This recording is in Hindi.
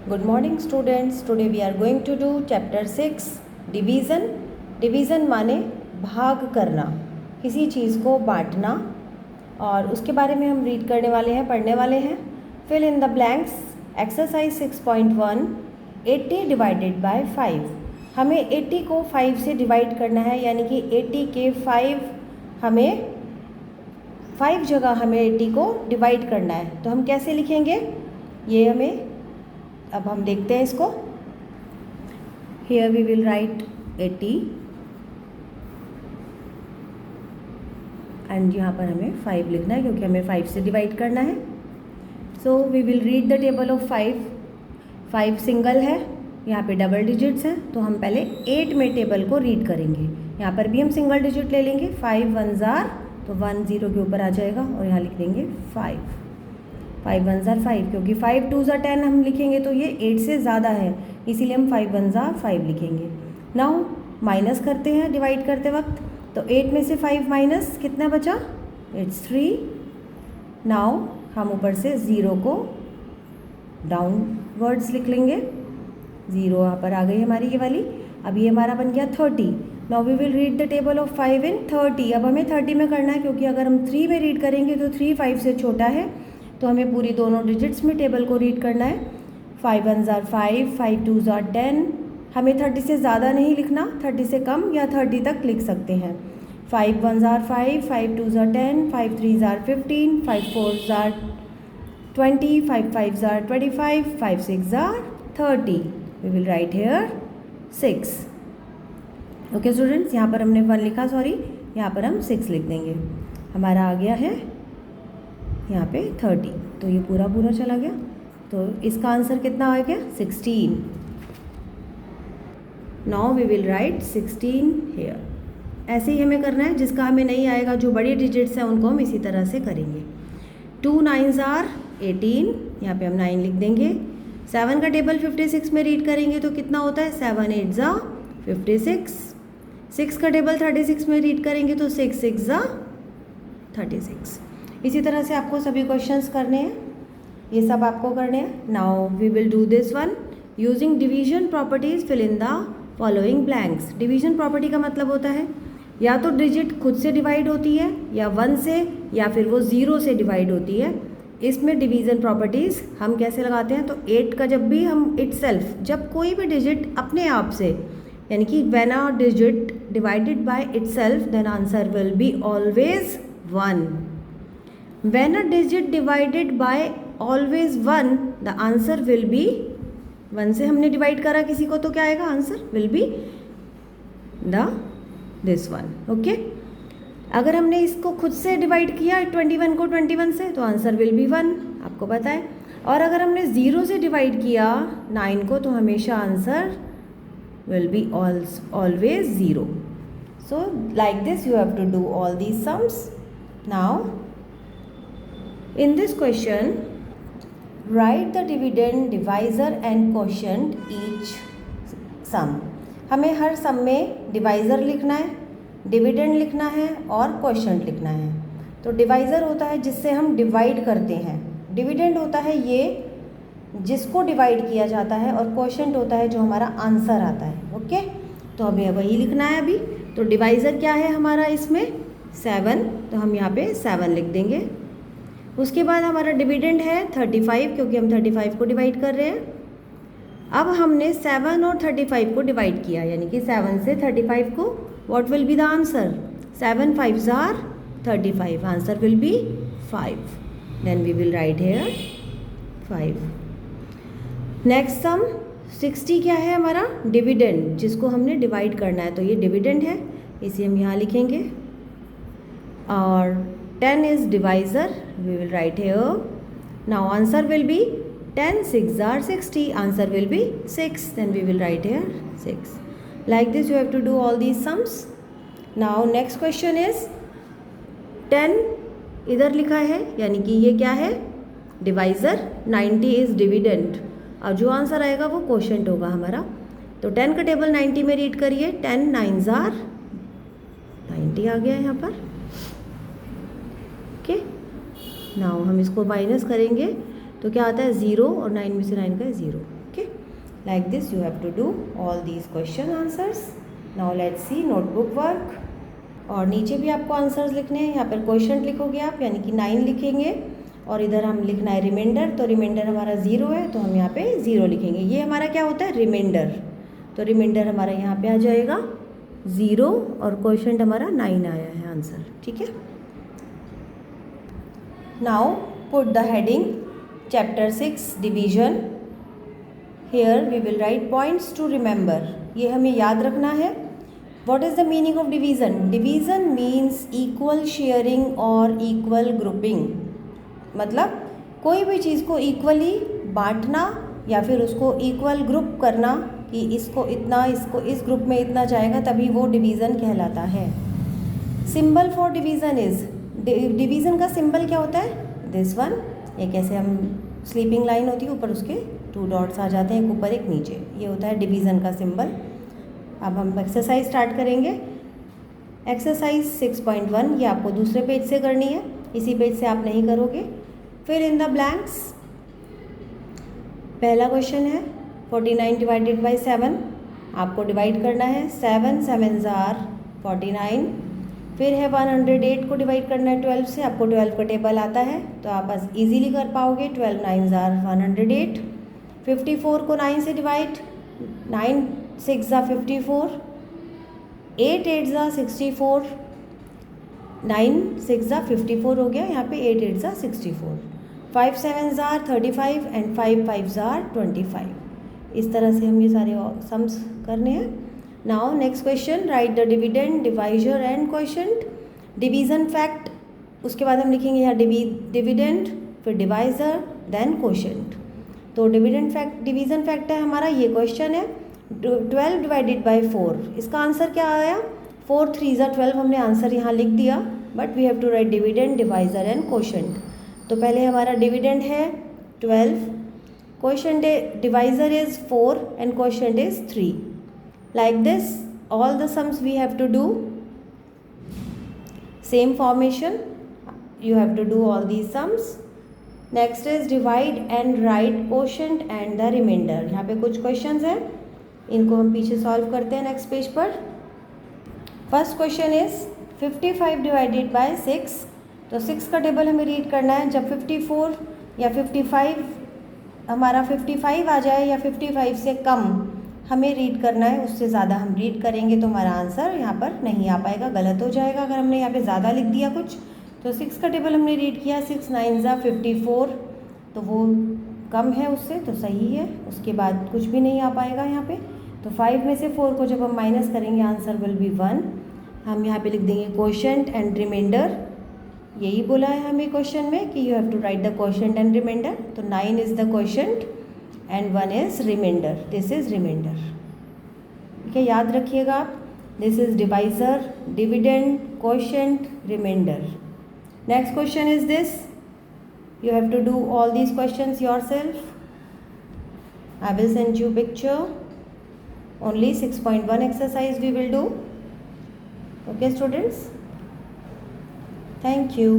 Good morning students. Today we are going to do chapter 6 division. Division माने भाग करना, किसी चीज़ को बांटना, और उसके बारे में हम रीड करने वाले हैं, पढ़ने वाले हैं. Fill in the blanks. Exercise 6.1 80 divided by 5. हमें 80 को 5 से डिवाइड करना है, यानी कि 80 के 5 जगह हमें 80 को डिवाइड करना है. तो हम कैसे लिखेंगे ये हमें अब हम देखते हैं इसको. Here we will write 80 and यहाँ पर हमें 5 लिखना है क्योंकि हमें 5 से डिवाइड करना है. So we will read the table of 5 single है, यहाँ पे डबल डिजिट्स हैं, तो हम पहले 8 में टेबल को रीड करेंगे. यहाँ पर भी हम सिंगल डिजिट ले लेंगे. 5 1s are, तो 1 0 के ऊपर आ जाएगा और यहाँ लिख देंगे 5 1s are 5, क्योंकि 5 2s are 10 हम लिखेंगे तो ये 8 से ज़्यादा है, इसीलिए हम 5 1s are 5 लिखेंगे. नाउ माइनस करते हैं डिवाइड करते वक्त, तो 8 में से 5 माइनस कितना बचा, इट्स 3. नाउ हम ऊपर से 0 को डाउनवर्ड्स लिख लेंगे. 0 यहाँ पर आ गई हमारी ये वाली. अब ये हमारा बन गया 30. Now we will read the table of 5 in 30. अब हमें 30 में करना है, क्योंकि अगर हम 3 में रीड करेंगे तो 3 5 से छोटा है, तो हमें पूरी दोनों डिजिट्स में टेबल को रीड करना है. 5 1s are 5 5 2s are 10. हमें 30 से ज़्यादा नहीं लिखना, 30 से कम या 30 तक लिख सकते हैं. 5 1s are 5 5 2s are 10 5 3s are 15 5 4s are 20 5 5s are 25 5 6s are 30. We will write here 6. Okay students, यहाँ पर हमने 1 लिखा, सॉरी, यहाँ पर हम 6 लिख देंगे. हमारा आ गया है यहाँ पे 30, तो ये पूरा चला गया, तो इसका आंसर कितना आ गया 16. Now we will write 16 here. ऐसे ही हमें करना है, जिसका हमें नहीं आएगा, जो बड़ी डिजिट्स हैं उनको हम इसी तरह से करेंगे. 2 9s are 18, यहाँ पे हम 9 लिख देंगे. 7 का टेबल 56 में रीड करेंगे तो कितना होता है, 7 8s are 56. 6 का टेबल 36 में रीड करेंगे तो 6 6s are 36. इसी तरह से आपको सभी क्वेश्चंस करने हैं, ये सब आपको करने हैं. Now we will do this one using division properties. Fill in the following blanks. Division property का मतलब होता है या तो डिजिट खुद से डिवाइड होती है, या 1 से, या फिर वो 0 से डिवाइड होती है. इसमें डिवीजन प्रॉपर्टीज़ हम कैसे लगाते हैं, तो 8 का जब भी हम इटसेल्फ, जब कोई भी डिजिट अपने आप से, यानी कि when a digit divided by itself then answer will be always 1. When a digit divided by always 1, the answer will be 1 से हमने डिवाइड करा किसी को, तो क्या आएगा, answer will be this one. Okay, अगर हमने इसको खुद से डिवाइड किया 21 को 21 से, तो आंसर will be 1, आपको पता है. और अगर हमने 0 से डिवाइड किया 9 को, तो हमेशा answer will be always 0. So like this you have to do all these sums. Now in this question, write the dividend, divisor and quotient each sum. हमें हर सम में डिवाइज़र लिखना है, डिविडेंड लिखना है और क्वोशंट लिखना है. तो डिवाइज़र होता है जिससे हम डिवाइड करते हैं, डिविडेंड होता है ये जिसको डिवाइड किया जाता है, और क्वोशंट होता है जो हमारा आंसर आता है. ओके, तो हमें वही लिखना है अभी. तो डिवाइज़र क्या है हमारा इसमें, 7, तो हम यहाँ पे 7 लिख देंगे. उसके बाद हमारा डिविडेंड है 35, क्योंकि हम 35 को डिवाइड कर रहे हैं. अब हमने 7 और 35 को डिवाइड किया, यानी कि 7 से 35 को, what will be the answer, 7 5s are 35, answer will be 5. Then we will write here 5. Next sum 60 क्या है हमारा, डिविडेंड, जिसको हमने डिवाइड करना है, तो ये डिविडेंड है, इसे हम यहाँ लिखेंगे. और 10 is divisor, we will write here. Now answer will be 10 6s are 60, answer will be 6, then we will write here 6. Like this you have to do all these sums. Now next question is 10 इधर लिखा है, यानी कि ये क्या है, डिवाइज़र. 90 is dividend, और जो आंसर आएगा वो क्वोशंट होगा हमारा. तो 10 का टेबल 90 में रीड करिए. 10 9s are 90 आ गया यहाँ पर. ओके, नाउ हम इसको माइनस करेंगे तो क्या आता है 0 और 9 में से 9 का है 0. Okay, like this you have to do all these question answers. Now let's see notebook work. और नीचे भी आपको आंसर्स लिखने हैं. यहाँ पर क्वेश्चन लिखोगे आप, यानी कि 9 लिखेंगे और इधर हम लिखना है रिमाइंडर. तो रिमाइंडर हमारा 0 है तो हम यहाँ पे 0 लिखेंगे. ये हमारा क्या होता है रिमाइंडर. तो रिमाइंडर हमारा यहाँ पे आ जाएगा 0 और क्वेश्चन हमारा 9 आया है आंसर. ठीक है. Now put the heading chapter 6 division. Here we will write points to remember. ये हमें याद रखना है. What is the meaning of division? Division means equal sharing और इक्वल ग्रुपिंग. मतलब कोई भी चीज़ को इक्वली बांटना या फिर उसको इक्वल ग्रुप करना कि इसको इतना, इसको इस ग्रुप में इतना जाएगा, तभी वो डिवीज़न कहलाता है. Symbol for division is, division का सिंबल क्या होता है? This one. एक ऐसे हम स्लीपिंग लाइन होती है, ऊपर उसके 2 डॉट्स आ जाते हैं, एक ऊपर एक नीचे. ये होता है डिवीज़न का सिंबल. अब हम एक्सरसाइज स्टार्ट करेंगे. एक्सरसाइज 6.1 ये आपको दूसरे पेज से करनी है, इसी पेज से आप नहीं करोगे. फिर इन द ब्लैंक्स. पहला क्वेश्चन है 49 डिवाइडेड बाई 7. आपको डिवाइड करना है. 7 7s आर 49. फिर है 108 को डिवाइड करना है 12 से. आपको 12 का टेबल आता है तो आप बस इजीली कर पाओगे. 12 9s आर 108. 54 को 9 से डिवाइड. 9 6 ज़ा 54. 8 8 ज़ा 64. 9 6 ज़ा 54 हो गया. यहाँ पे 8 8 ज़ा 64. 5 7s are 35 and 5 5s are 25. इस तरह से हम ये सारे सम्स करने हैं. Now next question, right the dividend, divisor and quotient. Division fact, उसके बाद हम लिखेंगे यहाँ डिविडेंड, फिर डिवाइजर, देन क्वोशिएंट. तो डिविडेंड फैक्ट, डिवीज़न फैक्ट है हमारा, ये क्वेश्चन है. 12 डिवाइडेड बाई 4, इसका आंसर क्या आया? 4 3 ज़ा 12. हमने आंसर यहाँ लिख दिया, but we have to write dividend, divisor and quotient. तो पहले हमारा डिविडेंड है 12, quotient divisor is 4 and quotient is 3. Like this all the sums we have to do same formation. you have to do all these sums. Next is divide and write quotient and the remainder. यहाँ पे कुछ questions हैं, इनको हम पीछे solve करते हैं नेक्स्ट पेज पर. First question is 55 divided by 6. तो 6 का टेबल हमें रीड करना है. जब 54 या 55 हमारा 55 आ जाए या 55 से कम हमें रीड करना है, उससे ज़्यादा हम रीड करेंगे तो हमारा आंसर यहाँ पर नहीं आ पाएगा, गलत हो जाएगा. अगर हमने यहाँ पे ज़्यादा लिख दिया कुछ, तो 6 का टेबल हमने रीड किया, 6 9 ज़ा 54, तो वो कम है उससे, तो सही है. उसके बाद कुछ भी नहीं आ पाएगा यहाँ पे. तो 5 में से 4 को जब हम माइनस करेंगे आंसर विल बी 1. हम यहाँ पे लिख देंगे क्वोशिएंट एंड रिमाइंडर. यही बोला है हमें क्वेश्चन में कि you have to write the quotient and reminder. तो 9 is the quotient and 1 is reminder. This is reminder. ठीक है, याद रखिएगा आप. This is divisor, dividend, quotient, reminder. Next question is this. You have to do all these questions yourself. I will send you picture. Only 6.1 exercise we will do. Okay students? Thank you.